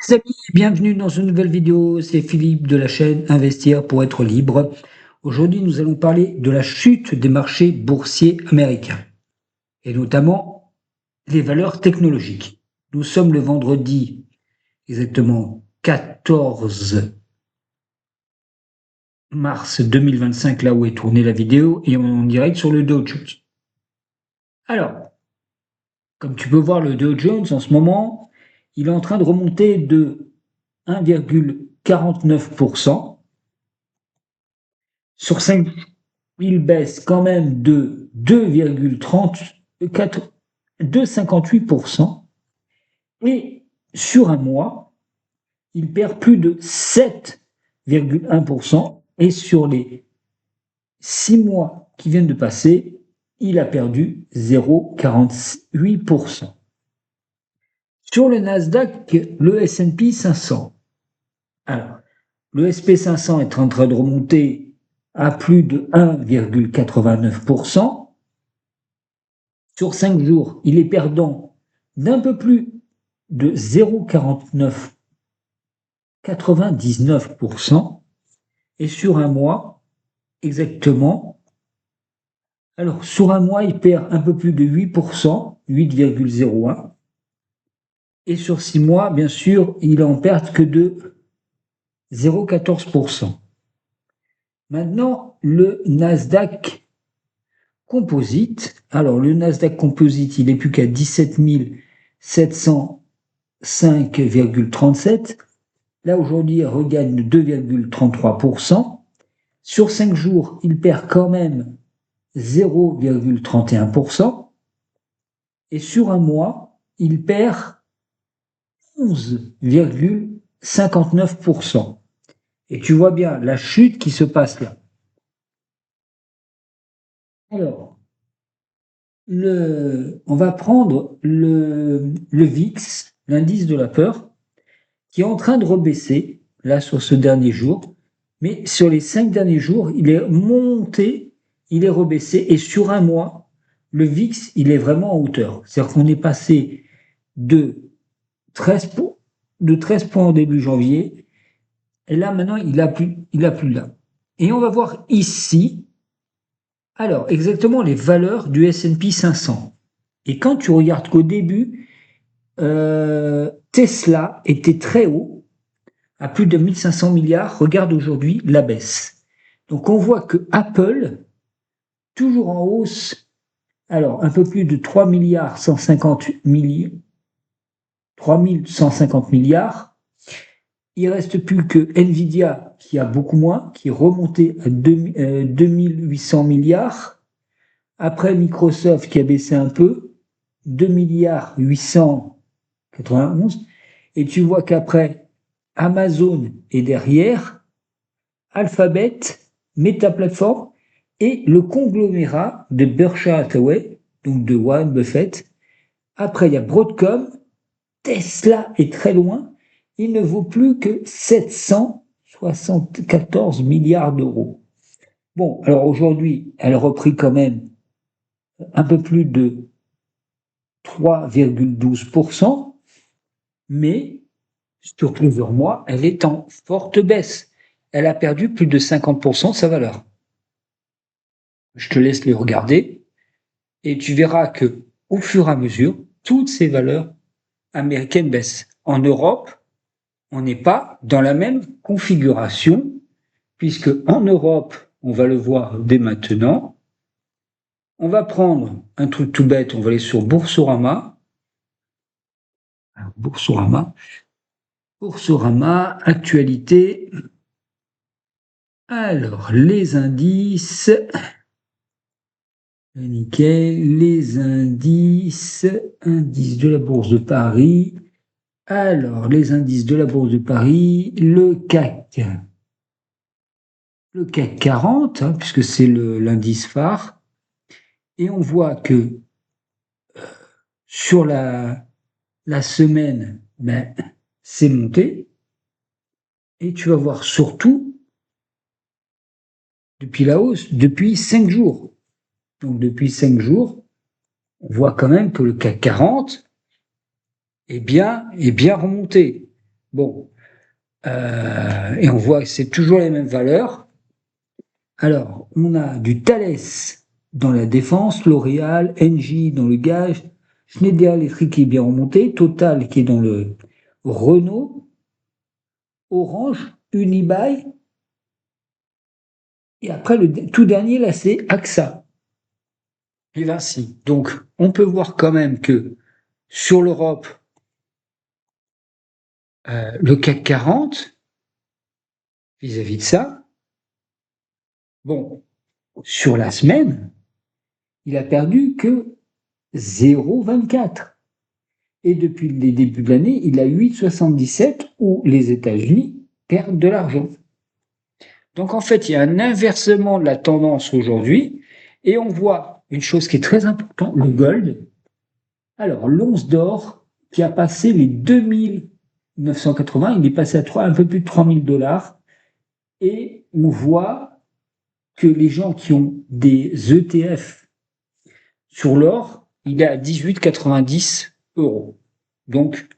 Les amis, bienvenue dans une nouvelle vidéo, c'est Philippe de la chaîne Investir pour être libre. Aujourd'hui, nous allons parler de la chute des marchés boursiers américains, et notamment les valeurs technologiques. Nous sommes le vendredi, exactement 14 mars 2025, là où est tournée la vidéo, et on est en direct sur le Dow Jones. Alors, comme tu peux voir, le Dow Jones en ce moment, il est en train de remonter de 1,49%. Sur 5, il baisse quand même de 2,58%. Et sur un mois, il perd plus de 7,1%. Et sur les 6 mois qui viennent de passer, il a perdu 0,48%. Sur le Nasdaq, le S&P 500. Alors, le SP 500 est en train de remonter à plus de 1,89%. Sur 5 jours, il est perdant d'un peu plus de 0,99%. Et sur un mois, exactement, alors sur un mois, il perd un peu plus de 8%, 8,01%. Et sur 6 mois, bien sûr, il en perd que de 0,14%. Maintenant, le Nasdaq Composite. Alors, le Nasdaq Composite, il n'est plus qu'à 17 705,37. Là, aujourd'hui, il regagne 2,33%. Sur 5 jours, il perd quand même 0,31%. Et sur un mois, il perd 11,59%. Et tu vois bien la chute qui se passe là. Alors, on va prendre le VIX, l'indice de la peur, qui est en train de rebaisser, là, sur ce dernier jour. Mais sur les 5 derniers jours, il est monté, il est rebaissé. Et sur un mois, le VIX, il est vraiment en hauteur. C'est-à-dire qu'on est passé de 13 points au début janvier. Et là, maintenant, il a plus là. Et on va voir ici, alors, exactement les valeurs du S&P 500. Et quand tu regardes qu'au début, Tesla était très haut, à plus de 1500 milliards, regarde aujourd'hui la baisse. Donc on voit que Apple, toujours en hausse, alors un peu plus de 3 milliards 3150 milliards, il reste plus que Nvidia qui a beaucoup moins, qui est remonté à 2800 milliards. Après Microsoft qui a baissé un peu, 2 milliards 891. Et tu vois qu'après, Amazon est derrière, Alphabet, Meta Platform et le conglomérat de Berkshire Hathaway, donc de Warren Buffett. Après, il y a Broadcom, Tesla est très loin, il ne vaut plus que 774 milliards d'euros. Bon, alors aujourd'hui, elle a repris quand même un peu plus de 3,12%, mais sur plusieurs mois, elle est en forte baisse. Elle a perdu plus de 50% de sa valeur. Je te laisse les regarder et tu verras que au fur et à mesure, toutes ces valeurs américaines baissent. En Europe, on n'est pas dans la même configuration, puisque en Europe, on va le voir dès maintenant, on va prendre un truc tout bête, on va aller sur Boursorama. Alors, Boursorama, actualité. Alors, les indices. Nickel, les indices de la Bourse de Paris. Alors, les indices de la Bourse de Paris, le CAC 40, puisque c'est l'indice phare. Et on voit que sur la semaine, c'est monté. Et tu vas voir surtout, depuis la hausse, depuis 5 jours. Donc depuis 5 jours, on voit quand même que le CAC 40 est bien remonté. Bon, et on voit que c'est toujours les mêmes valeurs. Alors, on a du Thales dans la défense, L'Oréal, Engie dans le gaz, Schneider Electric qui est bien remonté, Total qui est dans le Renault, Orange, Unibail, et après le tout dernier là c'est AXA et Vinci. Donc on peut voir quand même que sur l'Europe, le CAC 40, vis-à-vis de ça, bon, sur la semaine, il a perdu que 0,24. Et depuis le début de l'année, il a 8,77 où les États-Unis perdent de l'argent. Donc en fait, il y a un inversement de la tendance aujourd'hui et on voit une chose qui est très importante, le gold. Alors l'once d'or qui a passé les 2980, il est passé à un peu plus de 3000 dollars et on voit que les gens qui ont des ETF sur l'or, il est à 18,90 €. Donc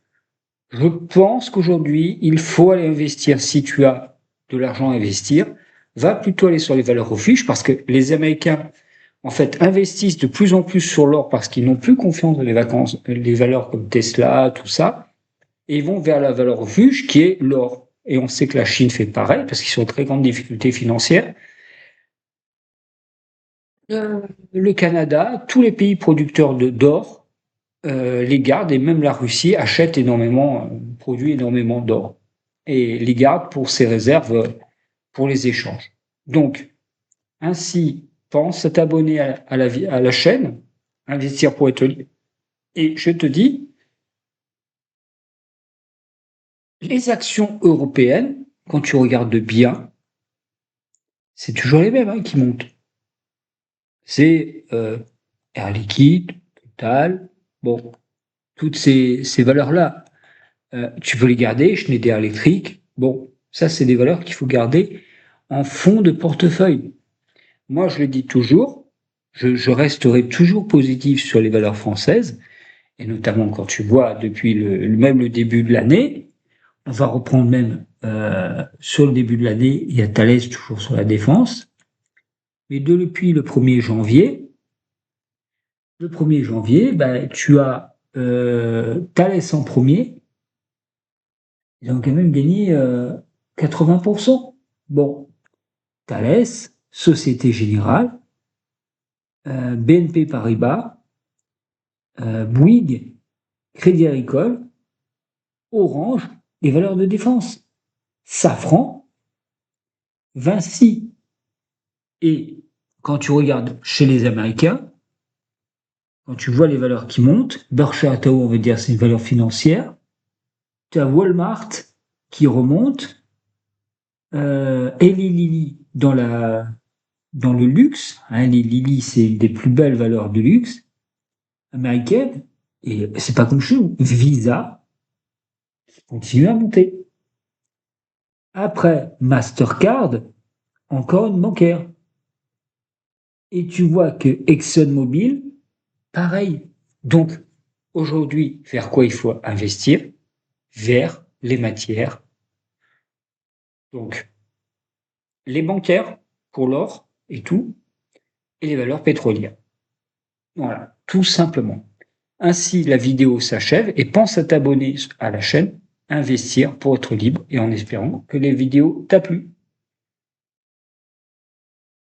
je pense qu'aujourd'hui, il faut aller investir si tu as de l'argent à investir. Va plutôt aller sur les valeurs refuges parce que les Américains, en fait, investissent de plus en plus sur l'or parce qu'ils n'ont plus confiance dans les valeurs comme Tesla, tout ça, et ils vont vers la valeur refuge qui est l'or. Et on sait que la Chine fait pareil parce qu'ils sont en très grande difficulté financière. Le Canada, tous les pays producteurs d'or les gardent et même la Russie achète énormément, produit énormément d'or et les garde pour ses réserves pour les échanges. Donc, ainsi, pense à t'abonner à la chaîne, investir pour être libre. Et je te dis, les actions européennes, quand tu regardes bien, c'est toujours les mêmes hein, qui montent. C'est Air Liquide, Total, bon, toutes ces valeurs-là. Tu peux les garder, Schneider Electric, bon, ça c'est des valeurs qu'il faut garder en fond de portefeuille. Moi, je le dis toujours, je resterai toujours positif sur les valeurs françaises, et notamment quand tu vois depuis même le début de l'année, on va reprendre même sur le début de l'année, il y a Thales toujours sur la défense, mais depuis le 1er janvier, ben, tu as Thales en premier, ils ont quand même gagné 80%. Bon, Thales, Société Générale, BNP Paribas, Bouygues, Crédit Agricole, Orange, les valeurs de défense, Safran, Vinci. Et quand tu regardes chez les Américains, quand tu vois les valeurs qui montent, Berkshire Hathaway, on veut dire c'est une valeur financière, tu as Walmart qui remonte, Eli Lilly dans le luxe, hein, les Lilly c'est une des plus belles valeurs du luxe américaine, et c'est pas comme chez nous, Visa continue à monter. Après Mastercard, encore une bancaire. Et tu vois que ExxonMobil, pareil. Donc aujourd'hui, vers quoi il faut investir? Vers les matières. Donc les bancaires pour l'or et tout, et les valeurs pétrolières. Voilà, tout simplement. Ainsi, la vidéo s'achève et pense à t'abonner à la chaîne Investir pour être libre et en espérant que les vidéos t'a plu.